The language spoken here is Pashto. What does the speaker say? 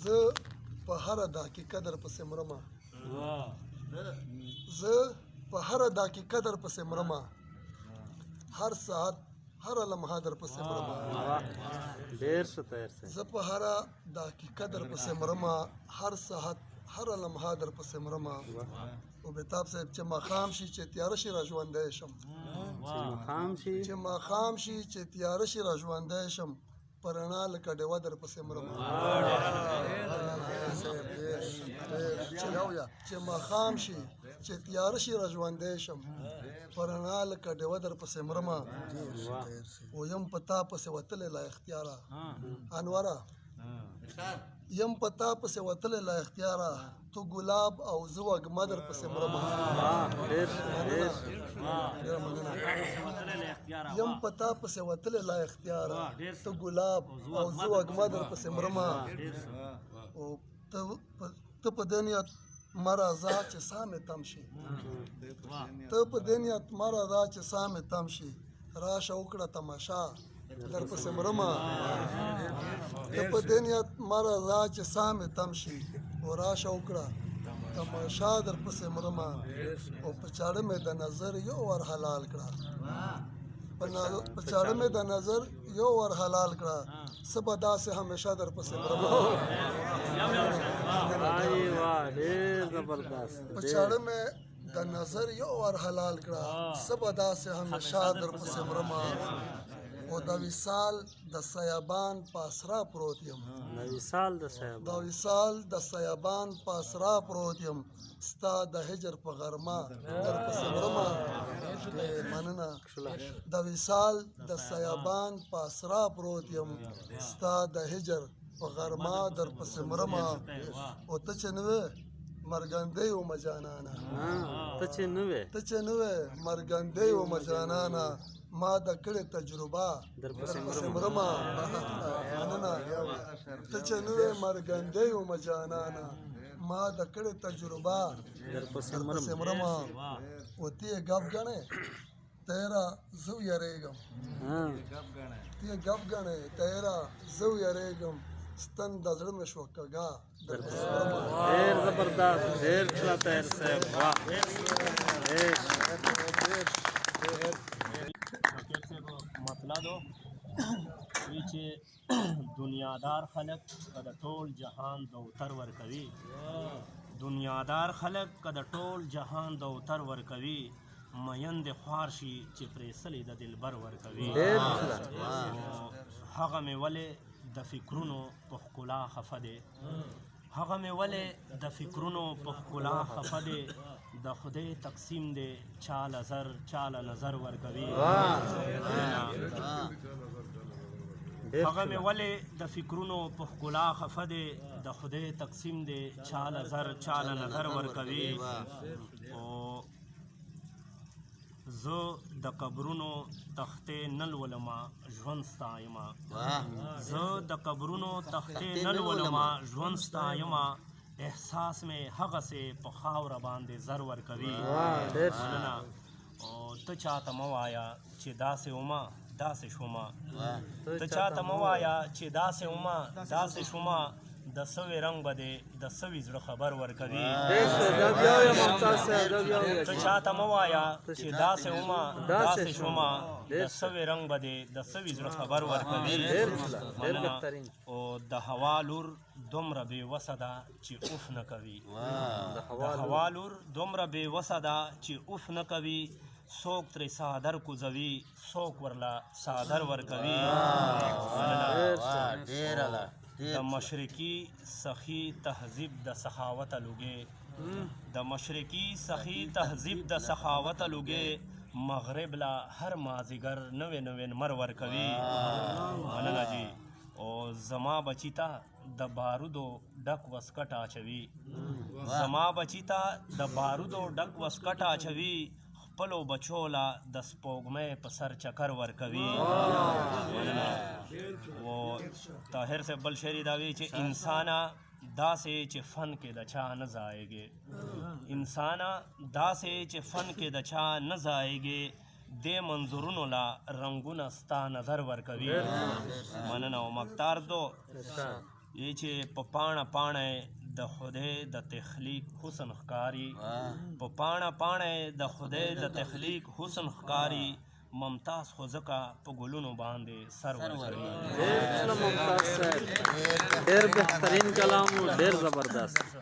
زه په هره دقیقه در پسې مرمه زه په هره دقیقه در پسې مرمه هر ساعت هره لمحه در پسې مرمه ډېر ښه تیار صاحب زه په هره دقیقه در پسې مرمه هر ساعت هره لمحه در پسې مرمه او بهتاب صاحب چې ماښام شي چې تیاره شي را ژوندی شم چې ماښام شي چې تیاره شي را ژوندی شم په رڼا لکه ډیوه در پسې مرمه چې ماښام شي چې تیاره شي را ژوندی شم په رڼا لکه ډیوه در پسې مرمه ویم په تا پسې وتلی لا اختیاره انوره یم په تا پسې وتلی لا اختیاره تو ګلاب او زه وږمه در پسې مرمه یم په تا پسې وتلی لا اختیاره تو ګلاب او زه وږمه در پسې مرمه او ته په دې نیت مه راځه چې ساه مې تم شي ته په دې نیت مه راځه چې ساه مې تم شي راشه وکړه تماشا در پسې مرمه ته په دې نیت مه راځه چې ساه مې تم شي او راشه وکړه تماشا در پسې مرمه او په چاړه مې د نظر یو ور حلال کړه په چاړه مې د نظر یو ور حلال کړه څه به داسې همیشه در پسې مرمه په چاړه مې د نظر یو ور حلال کړه څه به داسې همیشه در پسې مرمه او د وصال د سیابان په اسرا پروت یم د وصال د سیابان په اسرا پروت یم ستا د هجر په غرمه در پسې مرمه مننه د وصال د سیابان په اسرا پروت یم ستا د هجر په غرمه در پسې مرمه او ته چې نه وې مرګندۍ ومه جانانه ته چې نه وې مرګندۍ ومه جانانه ما د کړې تجربه در پسې مرمه مننه ته چې نه وې مرګندۍ ومه جانانه ما د کړې تجربه در پسې مرمه او ته یې ګپ ګڼې تیرا زه یریږم ته یې ګپ ګڼې تیرا زه یریږم ستن د زړه مې شوه کږه در پسې مرمه ډېر زبردست ډېر ښه تیار صاحب مطلع دو وی چې دنیادار خلک که د ټول جهان دوتر ورکوي دنیادار خلک که د ټول جهان دوتر ورکوي مین د خوار شي چې پرېسلی د دلبر ورکوي هغه مې ولې د فکرونو په ښکلا خفه دی هغه مې ولې د فکرونو په ښکلا خفه دی د خدای تقسیم دی چاله زر چاله نظر ورکوي هغه مې ولې د فکرونو په ښکلا خفه دی د خدای تقسیم دی چاله زر چاله نظر ورکوي او زه د قبرونو تختې نه لولمه ژوند ستایمه زه د قبرونو تختې نه لولمه ژوند ستایمه احساس مې هغسې په خاوره باندې زر ورکوي مننه او ته چاته مه وایه چې داسې ومه داسې شومه ته چاته مه وایه چې داسې ومه داسې شومه د سوي رنګ به دې د سوي زړه خبر ورکوي ته چاته مه وایه چې داسې ومه داسې شومه د سوي رنګ به دې د سوي زړه خبر ورکوي مننه او د هوا لور دومره بېوسه ده چې اوف نه کوي د هوا لور دومره بېوسه ده چې اوف نه کوي څوک ترې څادر کوزوي څوک ورله څادر ورکوي د مشرقي سخي تهذیب د سخاوت لوګې د مشرقي سخي تهذیب د سخاوت لوګې مغرب لا هر مازیګر نوې نوې نمر ورکوي مننه جي او زما بچی ته د بارودو ډک وسکټ اچوي زما بچی ته د بارودو ډک وسکټ اچوي خپلو بچو له د سپوږمۍ په سر چکر ورکوي و طاهر صاحب بل شعر دا وی چې انسانه داسې چې فن کې د چا نه ځایږي انسانه داسې چې فن کې د چا نه ځایږي دې منظورونو لا رنګونه ستا نظر ورکوي مننه او مختار دو ये چې په پاڼه پاڼه د خدای د تخلیق حسن ښکاري په پاڼه پاڼه د خدای د تخلیق حسن ښکاري ممتاز خو ځکه په ګلونو باندې سر ورکوي ډېر ممتاز صاحب ډېر بهترین کلام و ډېر زبردست